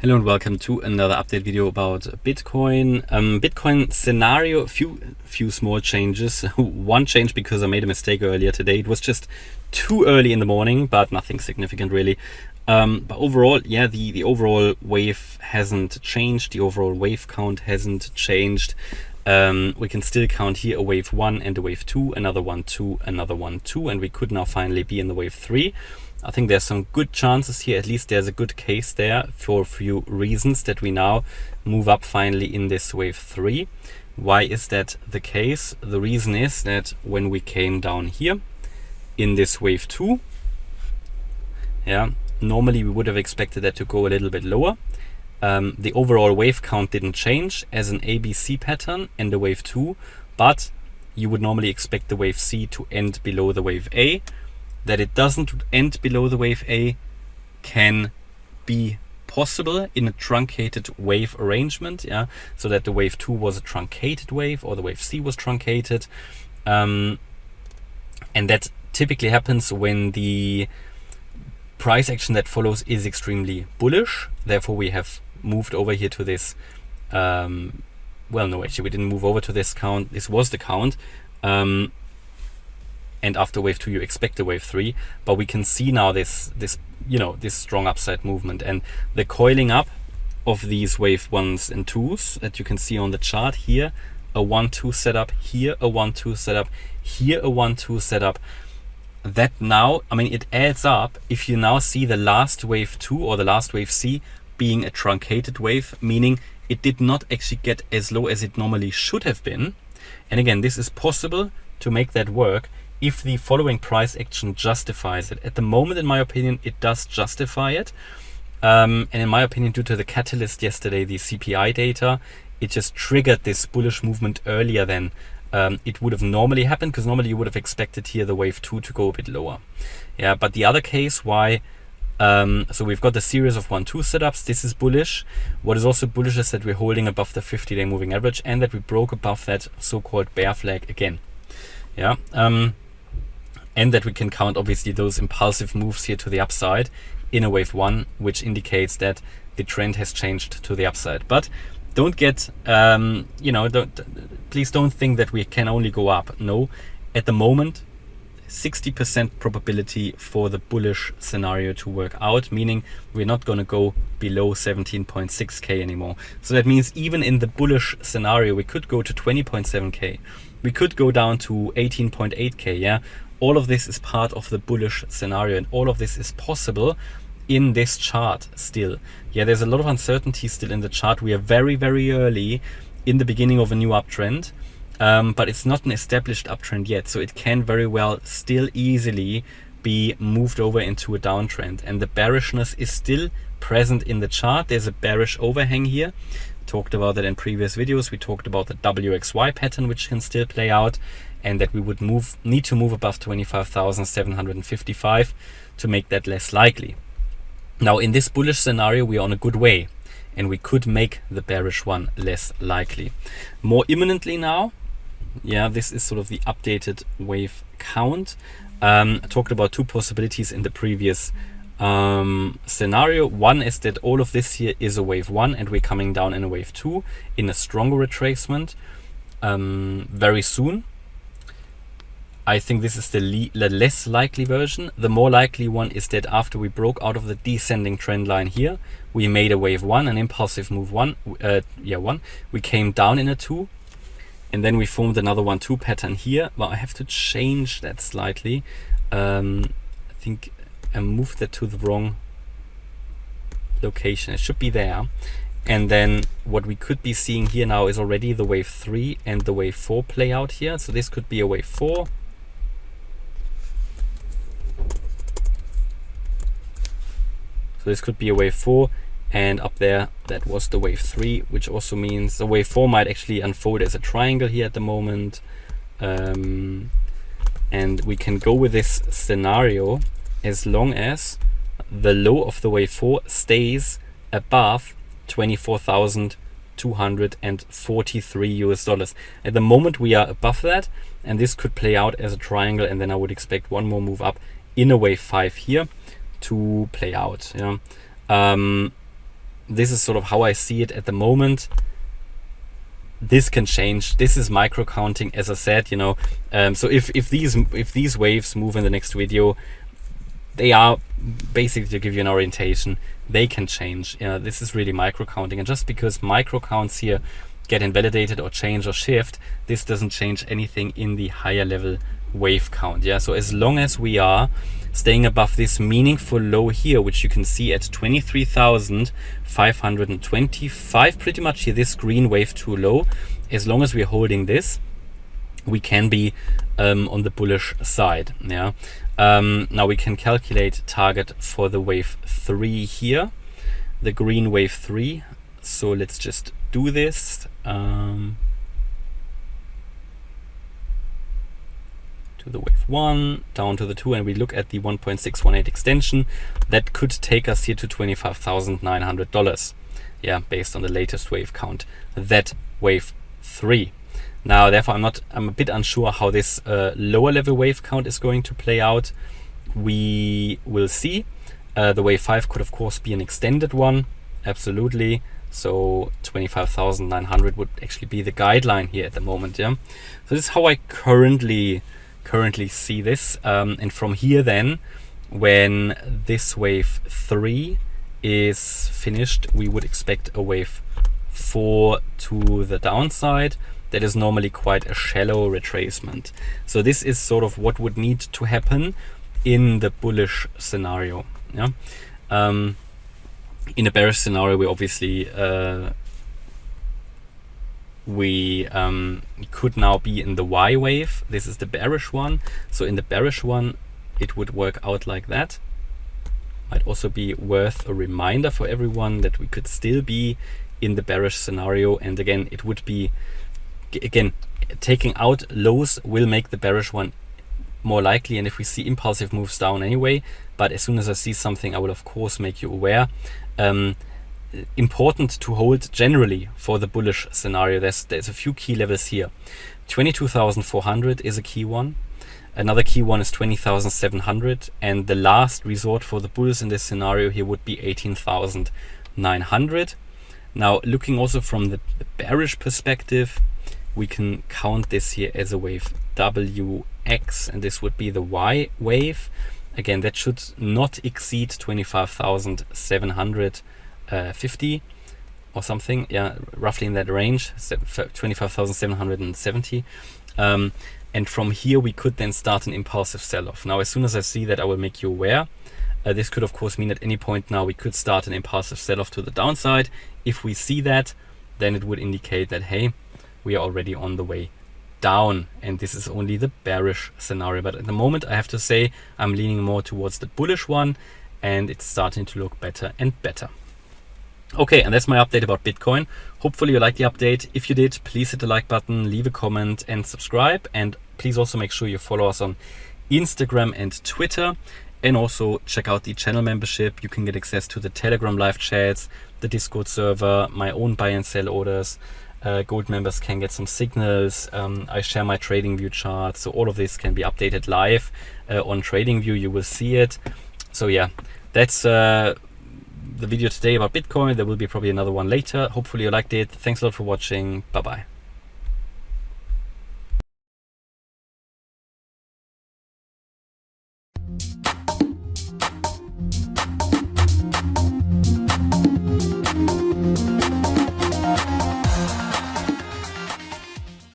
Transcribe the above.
Hello and welcome to another update video about Bitcoin. Bitcoin scenario, few small changes. One change because I made a mistake earlier today. It was just too early in the morning, but nothing significant really. But overall, yeah, the overall wave hasn't changed. The overall wave count hasn't changed. We can still count here a wave 1 and a wave 2, another 1, 2, another 1, 2, and we could now finally be in the wave 3. I think there's some good chances here, at least there's a good case there for a few reasons that we now move up finally in this wave 3. Why is that the case? The reason is that when we came down here in this wave 2, yeah, normally we would have expected that to go a little bit lower. The overall wave count didn't change as an ABC pattern in the wave 2, but you would normally expect the wave C to end below the wave A. That it doesn't end below the wave A can be possible in a truncated wave arrangement, yeah, so that the wave 2 was a truncated wave or the wave C was truncated, and that typically happens when the price action that follows is extremely bullish. Therefore we have moved over here to this well, no, actually we didn't move over to this count. This was the count, and after wave 2 you expect a wave 3, but we can see now this strong upside movement and the coiling up of these wave 1s and 2s that you can see on the chart here. A 1-2 setup here, a 1-2 setup here, a 1-2 setup. That now, I mean, it adds up. If you now see the last wave 2 or the last wave C being a truncated wave, meaning it did not actually get as low as it normally should have been. And again, this is possible to make that work if the following price action justifies it. At the moment, in my opinion, it does justify it. And in my opinion, due to the catalyst yesterday, the CPI data, it just triggered this bullish movement earlier than it would have normally happened, because normally you would have expected here the wave 2 to go a bit lower. Yeah, but the other case why, so we've got the series of 1-2 setups. This is bullish. What is also bullish is that we're holding above the 50-day moving average and that we broke above that so-called bear flag again. Yeah, and that we can count obviously those impulsive moves here to the upside in a wave 1, which indicates that the trend has changed to the upside. But don't get, please don't think that we can only go up. No, at the moment, 60% probability for the bullish scenario to work out, meaning we're not going to go below 17.6k anymore. So that means even in the bullish scenario, we could go to 20.7k. We could go down to 18.8k, yeah. All of this is part of the bullish scenario, and all of this is possible in this chart still. Yeah, there's a lot of uncertainty still in the chart. We are very, very early in the beginning of a new uptrend, but it's not an established uptrend yet. So it can very well still easily be moved over into a downtrend. And the bearishness is still present in the chart. There's a bearish overhang here. Talked about that in previous videos. We talked about the WXY pattern, which can still play out, and that we would need to move above 25,755 to make that less likely. Now in this bullish scenario we are on a good way, and we could make the bearish one less likely. More imminently now, yeah, this is sort of the updated wave count. I talked about two possibilities in the previous scenario. One is that all of this here is a wave 1 and we're coming down in a wave 2 in a stronger retracement very soon. I think this is the less likely version. The more likely one is that after we broke out of the descending trend line here, we made a wave 1, an impulsive move 1, we came down in a 2, and then we formed another 1-2 pattern here. Well, I have to change that slightly. I think I moved that to the wrong location. It should be there. And then what we could be seeing here now is already the wave 3 and the wave 4 play out here. So this could be a wave 4. So this could be a wave 4, and up there that was the wave 3, which also means the wave 4 might actually unfold as a triangle here at the moment. And we can go with this scenario as long as the low of the wave 4 stays above 24,243 US dollars. At the moment we are above that, and this could play out as a triangle, and then I would expect one more move up in a wave 5 here to play out. this is sort of how I see it at the moment. This can change. This is micro counting, as I said, you know. So if these waves move in the next video, they are basically to give you an orientation. They can change. You know, this is really micro counting, and just because micro counts here get invalidated or change or shift, this doesn't change anything in the higher level wave count. Yeah, so as long as we are staying above this meaningful low here, which you can see at 23,525, pretty much here, this green wave 2 low, as long as we're holding this, we can be on the bullish side. Yeah. Now we can calculate target for the wave 3 here, the green wave 3. So let's just do this. To the wave 1, down to the 2, and we look at the 1.618 extension. That could take us here to $25,900. Yeah, based on the latest wave count. That wave 3. Now, therefore, I'm a bit unsure how this lower level wave count is going to play out. We will see. The wave 5 could, of course, be an extended one. Absolutely. So 25,900 would actually be the guideline here at the moment. Yeah. So this is how I currently see this. And from here then, when this wave 3 is finished, we would expect a wave 4 to the downside. That is normally quite a shallow retracement. So this is sort of what would need to happen in the bullish scenario. Yeah. In a bearish scenario, we obviously could now be in the Y wave. This is the bearish one. So in the bearish one, it would work out like that. Might also be worth a reminder for everyone that we could still be in the bearish scenario. And again, it would be, again, taking out lows will make the bearish one more likely. And if we see impulsive moves down anyway, but as soon as I see something, I will of course make you aware. Important to hold generally for the bullish scenario. There's a few key levels here. 22,400 is a key one. Another key one is 20,700, and the last resort for the bulls in this scenario here would be 18,900. Now, looking also from the bearish perspective, we can count this here as a wave WX, and this would be the Y wave. Again, that should not exceed 25,750 or something. Yeah, roughly in that range, 25,770. And from here, we could then start an impulsive sell-off. Now, as soon as I see that, I will make you aware. This could, of course, mean at any point now we could start an impulsive sell-off to the downside. If we see that, then it would indicate that, hey, we are already on the way down, and this is only the bearish scenario. But at the moment, I have to say I'm leaning more towards the bullish one, and it's starting to look better and better. Okay, and that's my update about Bitcoin. Hopefully you liked the update. If you did, please hit the like button, leave a comment and subscribe. And please also make sure you follow us on Instagram and Twitter. And also check out the channel membership. You can get access to the Telegram live chats, the Discord server, my own buy and sell orders. Gold members can get some signals. I share my TradingView charts. So all of this can be updated live on TradingView. You will see it. So yeah, that's the video today about Bitcoin. There will be probably another one later. Hopefully you liked it. Thanks a lot for watching. Bye bye.